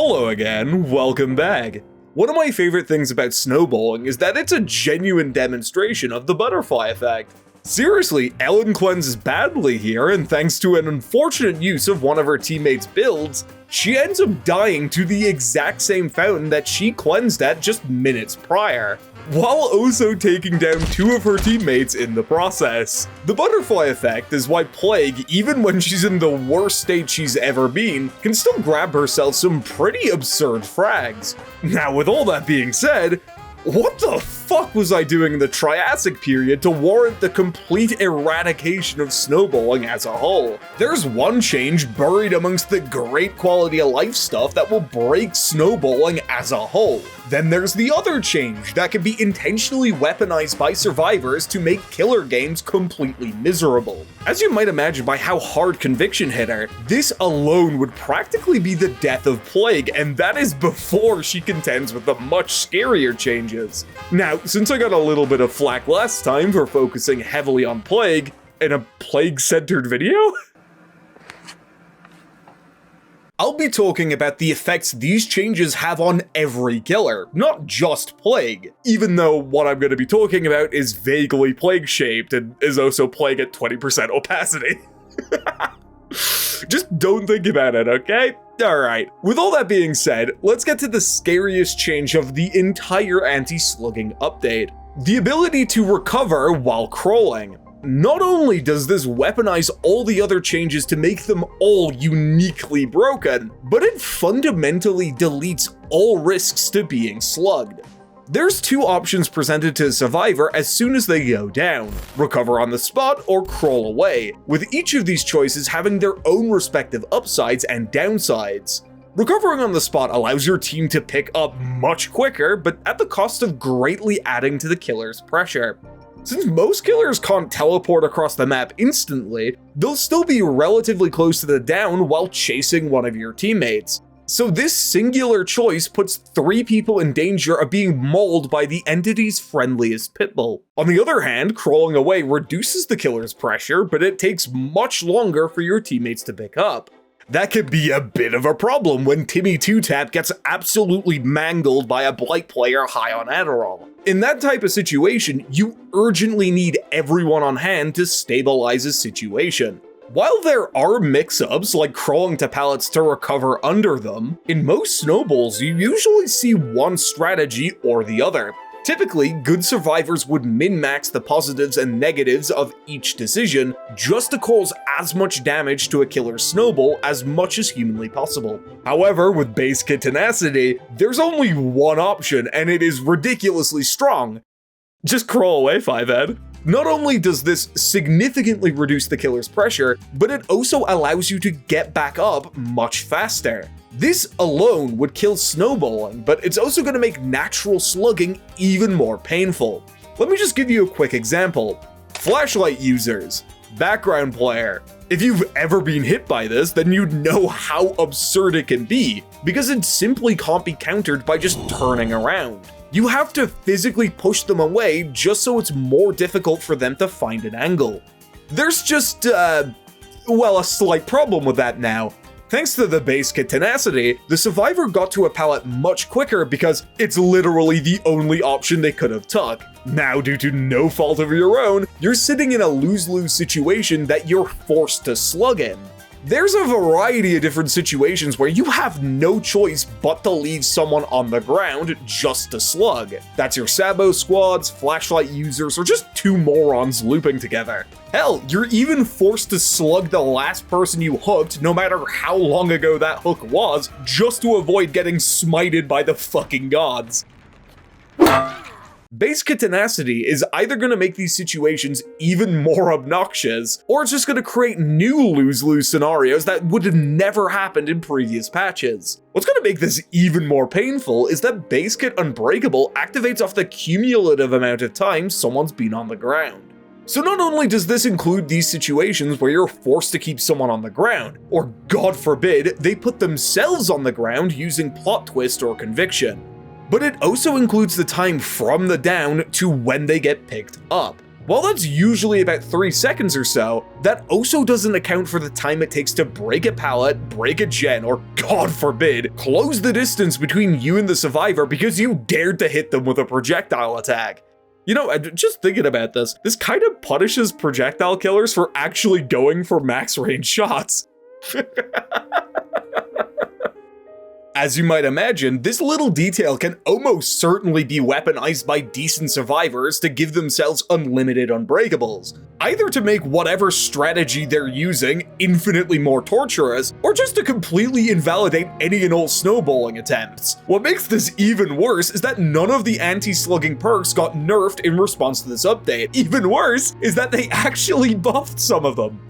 Hello again, welcome back. One of my favorite things about snowballing is that it's a genuine demonstration of the butterfly effect. Seriously, Ellen cleanses badly here, and thanks to an unfortunate use of one of her teammates' builds, she ends up dying to the exact same fountain that she cleansed at just minutes prior, while also taking down two of her teammates in the process. The butterfly effect is why Plague, even when she's in the worst state she's ever been, can still grab herself some pretty absurd frags. Now, with all that being said, what the fuck was I doing in the Triassic period to warrant the complete eradication of snowballing as a whole? There's one change buried amongst the great quality of life stuff that will break snowballing as a whole. Then there's the other change that can be intentionally weaponized by survivors to make killer games completely miserable. As you might imagine by how hard Conviction hit her, this alone would practically be the death of Plague, and that is before she contends with the much scarier changes. Now, since I got a little bit of flack last time for focusing heavily on Plague in a Plague-centered video, I'll be talking about the effects these changes have on every killer, not just Plague, even though what I'm going to be talking about is vaguely Plague-shaped and is also Plague at 20% opacity. Just don't think about it, okay? Alright, with all that being said, let's get to the scariest change of the entire anti-slugging update. The ability to recover while crawling. Not only does this weaponize all the other changes to make them all uniquely broken, but it fundamentally deletes all risks to being slugged. There's two options presented to a survivor as soon as they go down: recover on the spot or crawl away, with each of these choices having their own respective upsides and downsides. Recovering on the spot allows your team to pick up much quicker, but at the cost of greatly adding to the killer's pressure. Since most killers can't teleport across the map instantly, they'll still be relatively close to the down while chasing one of your teammates. So this singular choice puts 3 people in danger of being mauled by the entity's friendliest pitbull. On the other hand, crawling away reduces the killer's pressure, but it takes much longer for your teammates to pick up. That could be a bit of a problem when Timmy 2-Tap gets absolutely mangled by a Blight player high on Adderall. In that type of situation, you urgently need everyone on hand to stabilize a situation. While there are mix-ups like crawling to pallets to recover under them, in most snowballs you usually see one strategy or the other. Typically, good survivors would min-max the positives and negatives of each decision just to cause as much damage to a killer's snowball as much as humanly possible. However, with Basekit Tenacity, there's only one option, and it is ridiculously strong. Just crawl away, 5Ed. Not only does this significantly reduce the killer's pressure, but it also allows you to get back up much faster. This alone would kill snowballing, but it's also going to make natural slugging even more painful. Let me just give you a quick example. Flashlight users, background player. If you've ever been hit by this, then you'd know how absurd it can be, because it simply can't be countered by just turning around. You have to physically push them away just so it's more difficult for them to find an angle. There's just, a slight problem with that now. Thanks to the Basekit Tenacity, the survivor got to a pallet much quicker because it's literally the only option they could have took. Now, due to no fault of your own, you're sitting in a lose-lose situation that you're forced to slug in. There's a variety of different situations where you have no choice but to leave someone on the ground just to slug. That's your Sabo squads, flashlight users, or just 2 morons looping together. Hell, you're even forced to slug the last person you hooked, no matter how long ago that hook was, just to avoid getting smited by the fucking gods. Basekit Tenacity is either going to make these situations even more obnoxious, or it's just going to create new lose-lose scenarios that would have never happened in previous patches. What's going to make this even more painful is that Basekit Unbreakable activates off the cumulative amount of time someone's been on the ground. So not only does this include these situations where you're forced to keep someone on the ground, or God forbid, they put themselves on the ground using plot twist or conviction, but it also includes the time from the down to when they get picked up. While that's usually about 3 seconds or so, that also doesn't account for the time it takes to break a pallet, break a gen, or God forbid, close the distance between you and the survivor because you dared to hit them with a projectile attack. You know, just thinking about this kind of punishes projectile killers for actually going for max range shots. As you might imagine, this little detail can almost certainly be weaponized by decent survivors to give themselves unlimited unbreakables, either to make whatever strategy they're using infinitely more torturous, or just to completely invalidate any and all snowballing attempts. What makes this even worse is that none of the anti-slugging perks got nerfed in response to this update. Even worse is that they actually buffed some of them.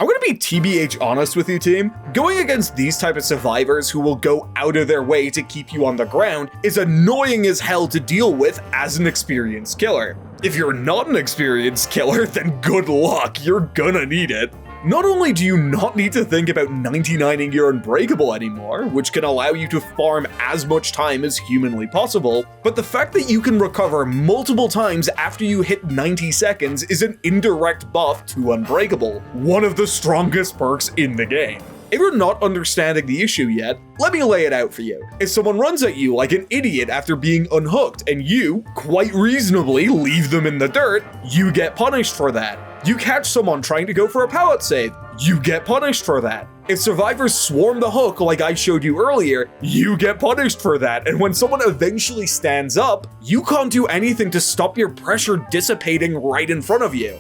I'm gonna be TBH honest with you, team. Going against these type of survivors who will go out of their way to keep you on the ground is annoying as hell to deal with as an experienced killer. If you're not an experienced killer, then good luck, you're gonna need it. Not only do you not need to think about 99ing your Unbreakable anymore, which can allow you to farm as much time as humanly possible, but the fact that you can recover multiple times after you hit 90 seconds is an indirect buff to Unbreakable, one of the strongest perks in the game. If you're not understanding the issue yet, let me lay it out for you. If someone runs at you like an idiot after being unhooked and you, quite reasonably, leave them in the dirt, you get punished for that. You catch someone trying to go for a pallet save, you get punished for that. If survivors swarm the hook like I showed you earlier, you get punished for that. And when someone eventually stands up, you can't do anything to stop your pressure dissipating right in front of you.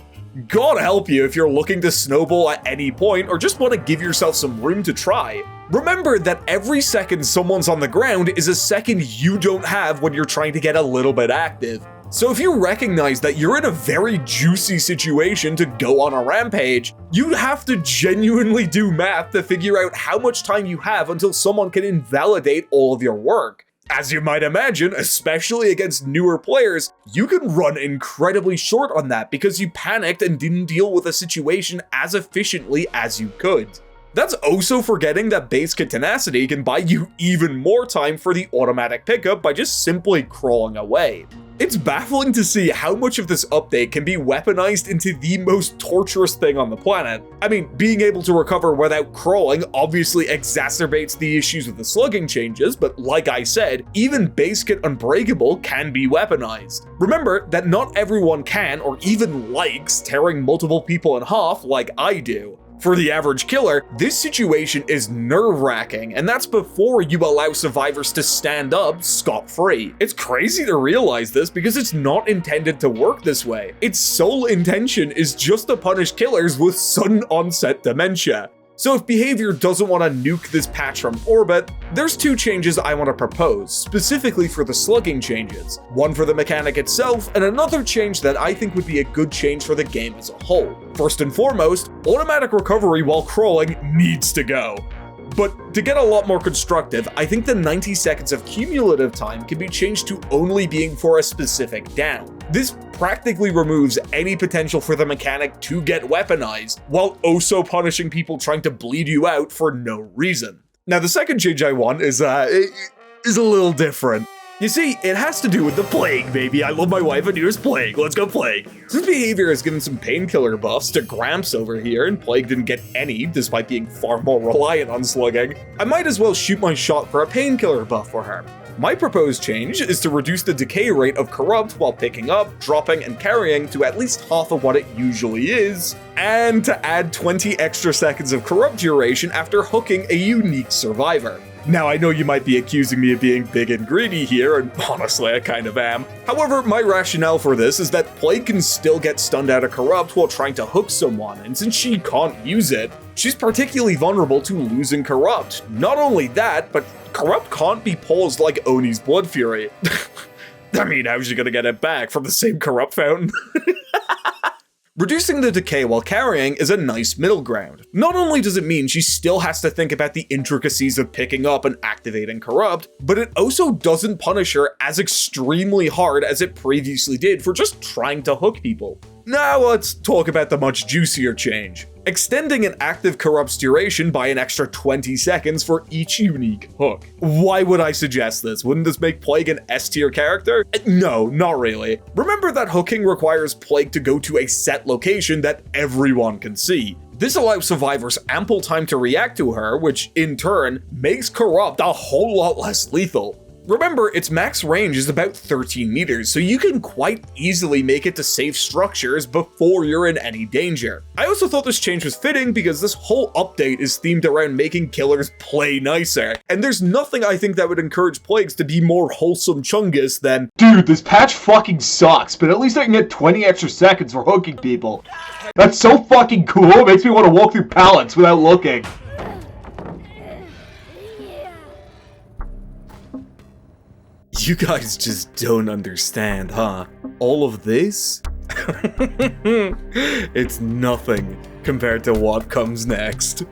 God help you if you're looking to snowball at any point or just want to give yourself some room to try. Remember that every second someone's on the ground is a second you don't have when you're trying to get a little bit active. So if you recognize that you're in a very juicy situation to go on a rampage, you have to genuinely do math to figure out how much time you have until someone can invalidate all of your work. As you might imagine, especially against newer players, you can run incredibly short on that because you panicked and didn't deal with a situation as efficiently as you could. That's also forgetting that Basekit Tenacity can buy you even more time for the automatic pickup by just simply crawling away. It's baffling to see how much of this update can be weaponized into the most torturous thing on the planet. I mean, being able to recover without crawling obviously exacerbates the issues with the slugging changes, but like I said, even Basekit Unbreakable can be weaponized. Remember that not everyone can or even likes tearing multiple people in half like I do. For the average killer, this situation is nerve-wracking, and that's before you allow survivors to stand up scot-free. It's crazy to realize this because it's not intended to work this way. Its sole intention is just to punish killers with sudden onset dementia. So if Behavior doesn't want to nuke this patch from orbit, there's 2 changes I want to propose, specifically for the slugging changes. One for the mechanic itself, and another change that I think would be a good change for the game as a whole. First and foremost, automatic recovery while crawling needs to go. But to get a lot more constructive, I think the 90 seconds of cumulative time can be changed to only being for a specific down. This practically removes any potential for the mechanic to get weaponized, while also punishing people trying to bleed you out for no reason. Now the second change I want is a little different. You see, it has to do with the plague, baby. I love my wife and here's plague. Let's go plague. Since Behavior has given some painkiller buffs to Gramps over here, and Plague didn't get any, despite being far more reliant on slugging, I might as well shoot my shot for a painkiller buff for her. My proposed change is to reduce the decay rate of Corrupt while picking up, dropping, and carrying to at least half of what it usually is, and to add 20 extra seconds of Corrupt duration after hooking a unique survivor. Now, I know you might be accusing me of being big and greedy here, and honestly, I kind of am. However, my rationale for this is that Plague can still get stunned out of Corrupt while trying to hook someone, and since she can't use it, she's particularly vulnerable to losing Corrupt. Not only that, but Corrupt can't be paused like Oni's Blood Fury. I mean, how's she gonna get it back from the same Corrupt fountain? Reducing the decay while carrying is a nice middle ground. Not only does it mean she still has to think about the intricacies of picking up and activating Corrupt, but it also doesn't punish her as extremely hard as it previously did for just trying to hook people. Now let's talk about the much juicier change. Extending an active corrupt's duration by an extra 20 seconds for each unique hook. Why would I suggest this? Wouldn't this make Plague an S-tier character? No, not really. Remember that hooking requires Plague to go to a set location that everyone can see. This allows survivors ample time to react to her, which in turn makes Corrupt a whole lot less lethal. Remember, its max range is about 13 meters, so you can quite easily make it to safe structures before you're in any danger. I also thought this change was fitting because this whole update is themed around making killers play nicer, and there's nothing I think that would encourage Plagues to be more wholesome Chungus than, dude, this patch fucking sucks, but at least I can get 20 extra seconds for hooking people. That's so fucking cool, it makes me want to walk through pallets without looking. You guys just don't understand, huh? All of this? It's nothing compared to what comes next.